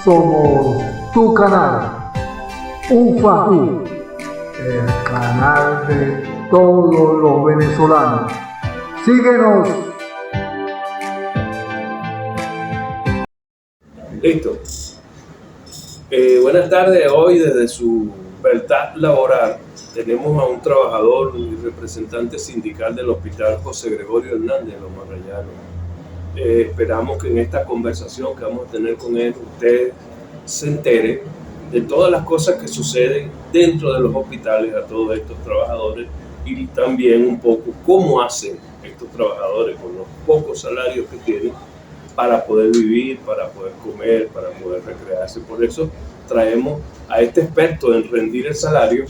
Somos tu canal, UFAU, el canal de todos los venezolanos. Síguenos. Listo. Buenas tardes. Hoy desde su verdad laboral tenemos a un trabajador y representante sindical del Hospital José Gregorio Hernández de Los Magallanes. Esperamos que en esta conversación que vamos a tener con él usted se entere de todas las cosas que suceden dentro de los hospitales a todos estos trabajadores y también un poco cómo hacen estos trabajadores con los pocos salarios que tienen para poder vivir, para poder comer, para poder recrearse. Por eso traemos a este experto en rendir el salario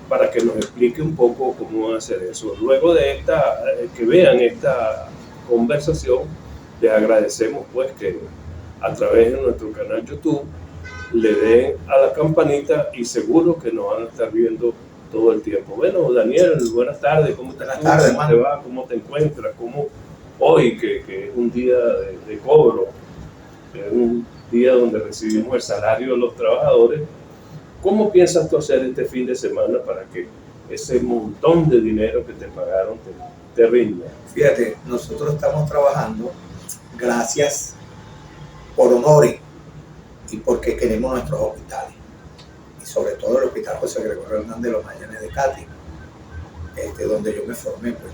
para que nos explique un poco cómo hacer eso. Luego de que vean esta conversación, les agradecemos pues que a través de nuestro canal YouTube le den a la campanita y seguro que nos van a estar viendo todo el tiempo. Bueno, Daniel, buenas tardes. ¿Cómo te va? ¿Cómo te encuentras? ¿Cómo hoy, que es un día de cobro, es un día donde recibimos el salario de los trabajadores? ¿Cómo piensas tú hacer este fin de semana para que ese montón de dinero que te pagaron te rinda? Fíjate, nosotros estamos trabajando gracias por honores y porque queremos nuestros hospitales. Y sobre todo el Hospital José Gregorio Hernández de Los Magallanes de Cádiz, donde yo me formé pues,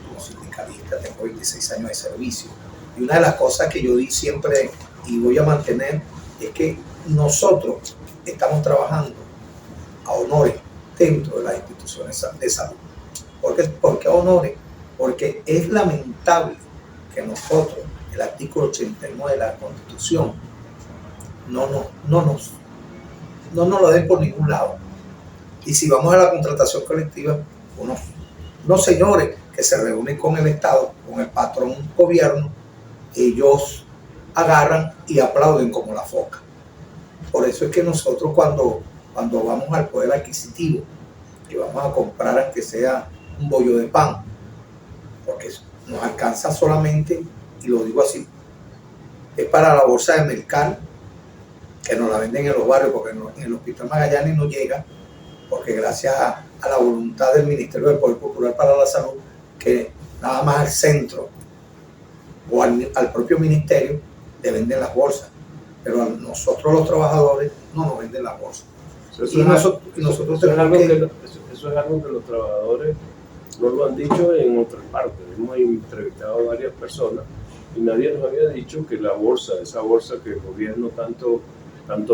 como sindicalista, tengo 26 años de servicio. Y una de las cosas que yo di siempre y voy a mantener es que nosotros estamos trabajando a honores dentro de las instituciones de salud. ¿Por qué a honores? Porque es lamentable que nosotros, el artículo 89 de la Constitución, no nos lo den por ningún lado. Y si vamos a la contratación colectiva, unos señores que se reúnen con el Estado, con el patrón gobierno, ellos agarran y aplauden como la foca. Por eso es que nosotros cuando vamos al poder adquisitivo, que vamos a comprar aunque sea un bollo de pan, porque nos alcanza solamente, y lo digo así, es para la bolsa de mercado, que nos la venden en los barrios, porque en el Hospital Magallanes no llega, porque gracias a la voluntad del Ministerio del Poder Popular para la Salud, que nada más al centro o al propio ministerio le venden las bolsas, pero a nosotros los trabajadores no nos venden las bolsas. Eso es algo que los trabajadores no lo han dicho en otras partes. Hemos entrevistado a varias personas y nadie nos había dicho que esa bolsa que el gobierno tanto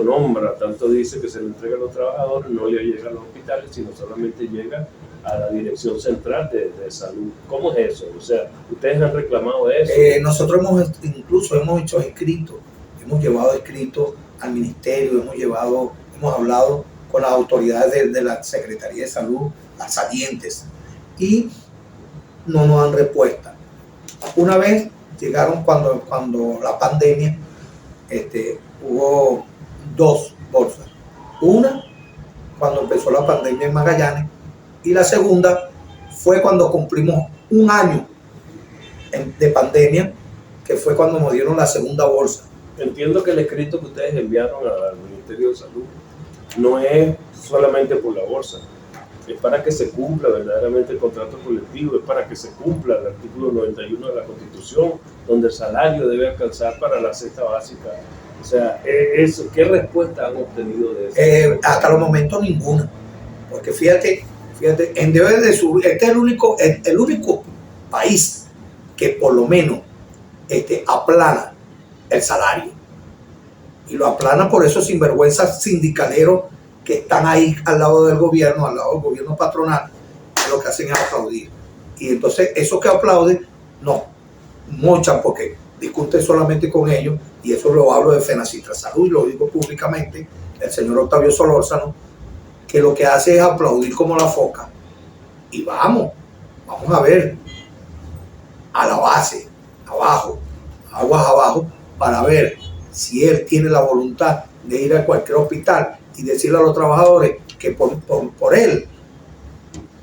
nombra, tanto dice que se le entrega a los trabajadores, no le llega a los hospitales, sino solamente llega a la Dirección Central de Salud. ¿Cómo es eso? O sea, ¿ustedes han reclamado eso? Nosotros hemos hecho escritos, hemos llevado escritos al ministerio, hemos hablado con las autoridades de la Secretaría de Salud, las salientes, y no nos dan respuesta. Una vez llegaron cuando la pandemia, hubo dos bolsas. Una, cuando empezó la pandemia en Magallanes, y la segunda fue cuando cumplimos un año de pandemia, que fue cuando nos dieron la segunda bolsa. Entiendo que el escrito que ustedes enviaron al Ministerio de Salud no es solamente por la bolsa, es para que se cumpla verdaderamente el contrato colectivo, es para que se cumpla el artículo 91 de la Constitución, donde el salario debe alcanzar para la cesta básica. O sea, ¿qué respuesta han obtenido de eso? Hasta los momentos ninguna, porque fíjate, este es el único país que por lo menos aplana el salario, y lo aplana por esos sinvergüenzas sindicaleros que están ahí al lado del gobierno patronal, que lo que hacen es aplaudir. Y entonces esos que aplauden no mochan, porque discuten solamente con ellos, y eso lo hablo de Fenacitra Salud y lo digo públicamente, el señor Octavio Solórzano, que lo que hace es aplaudir como la foca. Y vamos a ver a la base, aguas abajo, para ver si él tiene la voluntad de ir a cualquier hospital y decirle a los trabajadores que por él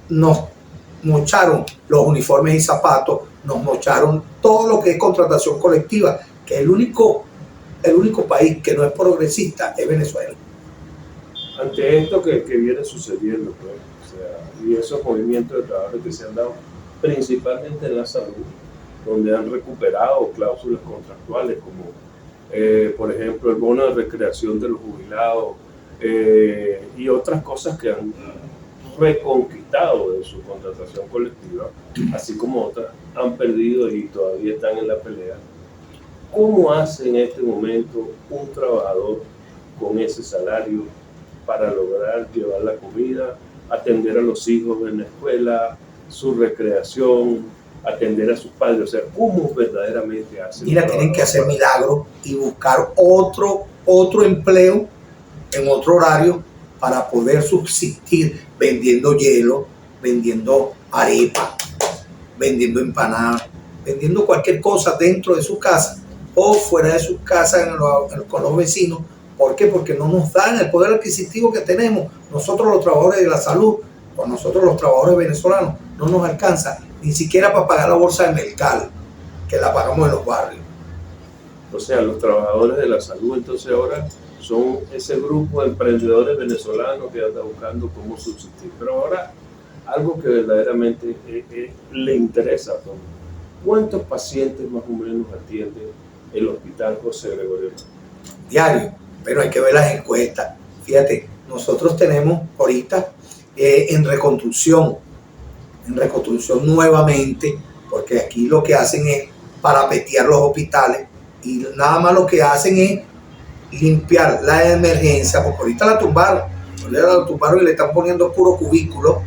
nos mocharon los uniformes y zapatos, nos mocharon todo lo que es contratación colectiva, que el único el único país que no es progresista es Venezuela. Ante esto que viene sucediendo, pues, o sea, y esos movimientos de trabajadores que se han dado principalmente en la salud, donde han recuperado cláusulas contractuales como por ejemplo el bono de recreación de los jubilados y otras cosas que han reconquistado de su contratación colectiva, así como otras han perdido y todavía están en la pelea. ¿Cómo hace en este momento un trabajador con ese salario para lograr llevar la comida, atender a los hijos en la escuela, su recreación, atender a sus padres? O sea, ¿cómo verdaderamente hace? Mira, tienen que hacer milagros y buscar otro empleo en otro horario para poder subsistir vendiendo hielo, vendiendo arepa, vendiendo empanadas, vendiendo cualquier cosa dentro de su casa o fuera de su casa con los vecinos. ¿Por qué? Porque no nos dan el poder adquisitivo que tenemos nosotros los trabajadores de la salud, o nosotros los trabajadores venezolanos, no nos alcanza ni siquiera para pagar la bolsa de mercado, que la pagamos en los barrios. O sea, los trabajadores de la salud entonces ahora son ese grupo de emprendedores venezolanos que andan buscando cómo subsistir. Pero ahora, algo que verdaderamente le interesa a todos. ¿Cuántos pacientes más o menos atiende el Hospital José Gregorio? Diario, pero hay que ver las encuestas. Fíjate, nosotros tenemos ahorita en reconstrucción nuevamente, porque aquí lo que hacen es parapetear los hospitales y nada más lo que hacen es limpiar la emergencia, porque ahorita la tumbaron y le están poniendo puro cubículo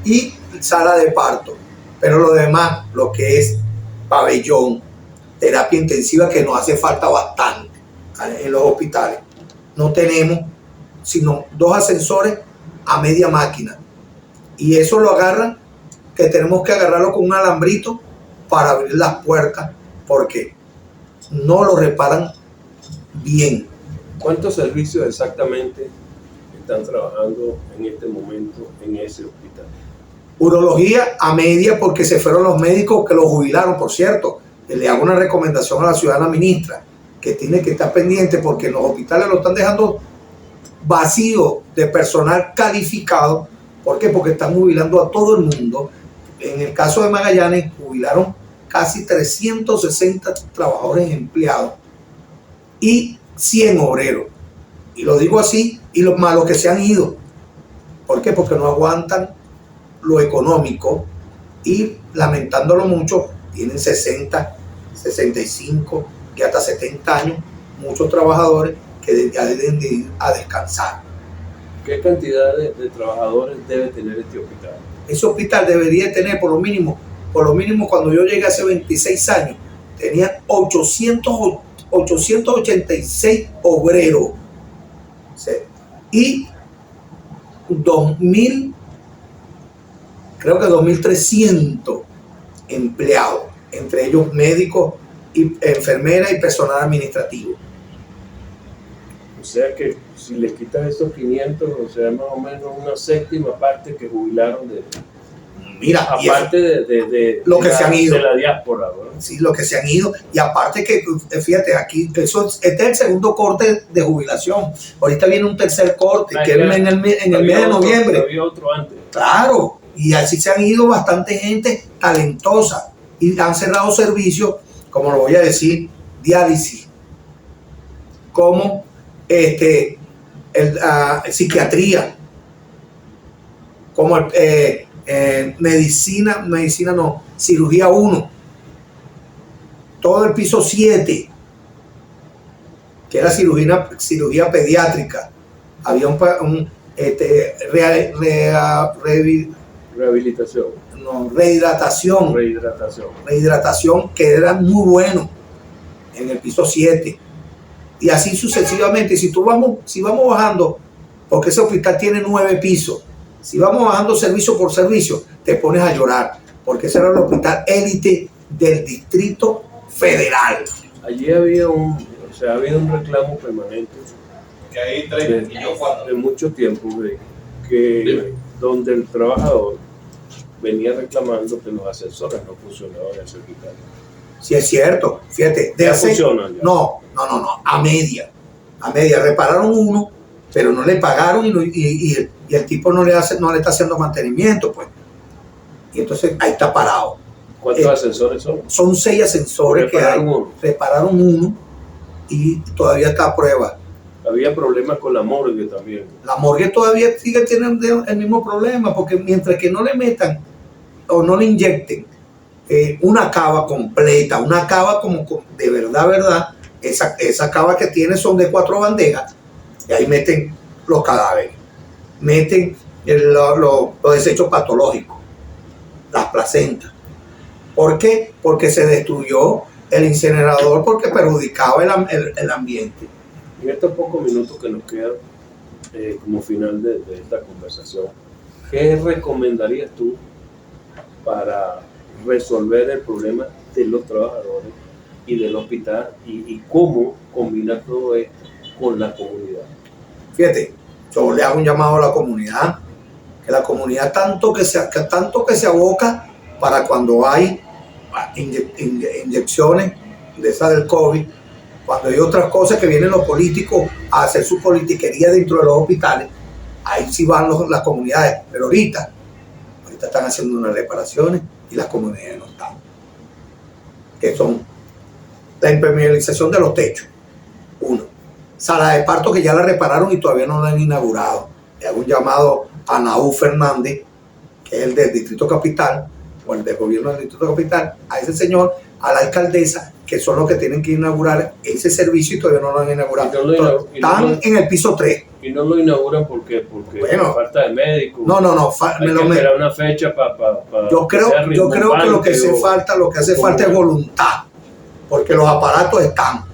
y sala de parto, pero lo demás, lo que es pabellón, terapia intensiva, que nos hace falta bastante en los hospitales, no tenemos sino 2 ascensores a media máquina, y eso lo agarran, que tenemos que agarrarlo con un alambrito para abrir las puertas, porque no lo reparan bien. ¿Cuántos servicios exactamente están trabajando en este momento en ese hospital? Urología a media, porque se fueron los médicos que lo jubilaron, por cierto. Le hago una recomendación a la ciudadana ministra, que tiene que estar pendiente, porque los hospitales lo están dejando vacío de personal calificado. ¿Por qué? Porque están jubilando a todo el mundo. En el caso de Magallanes, jubilaron casi 360 trabajadores empleados y 100 obreros. Y lo digo así, y los malos que se han ido. ¿Por qué? Porque no aguantan lo económico y, lamentándolo mucho, tienen 60, 65 y hasta 70 años, muchos trabajadores que ya deben de ir a descansar. ¿Qué cantidad de trabajadores debe tener este hospital? Ese hospital debería tener por lo mínimo cuando yo llegué hace 26 años, tenía 886 obreros, ¿sí? Y 2.300 empleados, entre ellos médicos, y enfermeras y personal administrativo. O sea que si les quitas esos 500, o sea, más o menos una séptima parte que jubilaron de... Mira, aparte de lo que se han ido. De la diáspora, ¿no? Sí, lo que se han ido. Y aparte que, fíjate, aquí, este es el segundo corte de jubilación. Ahorita viene un tercer corte, que es en el mes de noviembre. Había otro antes. Claro, y así se han ido bastante gente talentosa. Y han cerrado servicios, como lo voy a decir, diálisis, como psiquiatría, como cirugía 1, todo el piso 7, que era cirugía pediátrica, había rehidratación, que era muy bueno en el piso 7, y así sucesivamente. Y si vamos bajando, porque ese hospital tiene 9 pisos, si vamos bajando servicio por servicio, te pones a llorar, porque ese era el hospital élite del Distrito Federal. Allí había un reclamo permanente que hay de mucho tiempo, donde el trabajador venía reclamando que los ascensores no funcionaban en ese hospital. Sí, es cierto, fíjate. ¿Ya funcionan? No, No, a media. Repararon uno, pero no le pagaron y el tipo no le está haciendo mantenimiento, pues. Y entonces ahí está parado. ¿Cuántos ascensores son? Son 6 ascensores que hay. Repararon uno y todavía está a prueba. Había problemas con la morgue también. La morgue todavía sigue teniendo el mismo problema, porque mientras que no le metan o no le inyecten una cava completa, una cava como de verdad, esa cava que tiene son de 4 bandejas, y ahí meten los cadáveres, meten los desechos patológicos, las placentas. ¿Por qué? Porque se destruyó el incinerador, porque perjudicaba el ambiente. En estos pocos minutos que nos quedan como final de esta conversación, ¿qué recomendarías tú para resolver el problema de los trabajadores y del hospital y cómo combinar todo esto con la comunidad? Fíjate, yo le hago un llamado a la comunidad, que la comunidad tanto que se aboca para cuando hay inyecciones de esa del COVID, cuando hay otras cosas que vienen los políticos a hacer su politiquería dentro de los hospitales, ahí sí van las comunidades, pero ahorita están haciendo unas reparaciones y las comunidades no están, que son la impermeabilización de los techos, uno, sala de parto que ya la repararon y todavía no la han inaugurado. Le hago un llamado a Naú Fernández, que es el del Distrito Capital, o el del gobierno del Distrito Capital, a ese señor, a la alcaldesa, que son los que tienen que inaugurar ese servicio y todavía no lo han inaugurado. Están en el piso 3. ¿Y no lo inauguran porque bueno, falta de médicos? No. Hay que esperar una fecha para yo creo que lo que hace falta es voluntad, porque los aparatos están.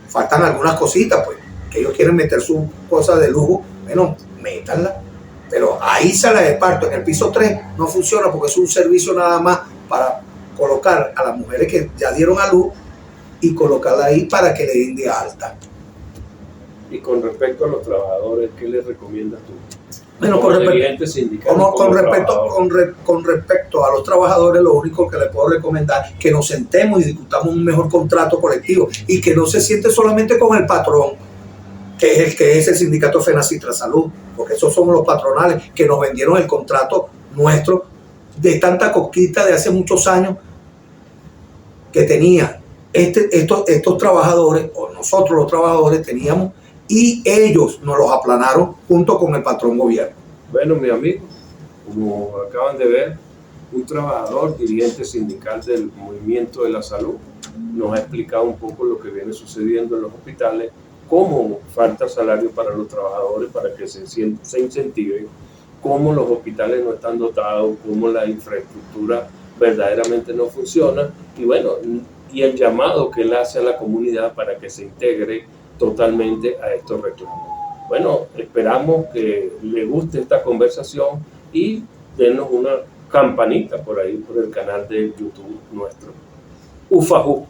Faltan algunas cositas, pues, que ellos quieren meter sus cosas de lujo. Bueno, métanla. Pero ahí sala de parto, en el piso 3, no funciona porque es un servicio nada más para colocar a las mujeres que ya dieron a luz y colocarla ahí para que le den de alta. Y con respecto a los trabajadores, ¿qué les recomiendas tú? Bueno, con respecto a los trabajadores, lo único que les puedo recomendar es que nos sentemos y discutamos un mejor contrato colectivo y que no se siente solamente con el patrón, que es el sindicato FENACITRA Salud, porque esos somos los patronales que nos vendieron el contrato nuestro de tanta conquista de hace muchos años que tenía estos trabajadores, o nosotros los trabajadores teníamos, y ellos nos los aplanaron junto con el patrón gobierno. Bueno, mi amigo, como acaban de ver, un trabajador, dirigente sindical del Movimiento de la Salud, nos ha explicado un poco lo que viene sucediendo en los hospitales, cómo falta salario para los trabajadores para que se incentiven, cómo los hospitales no están dotados, cómo la infraestructura verdaderamente no funciona, y bueno, y el llamado que él hace a la comunidad para que se integre totalmente a estos reclamos. Bueno, esperamos que le guste esta conversación y denos una campanita por ahí, por el canal de YouTube nuestro. Ufajú.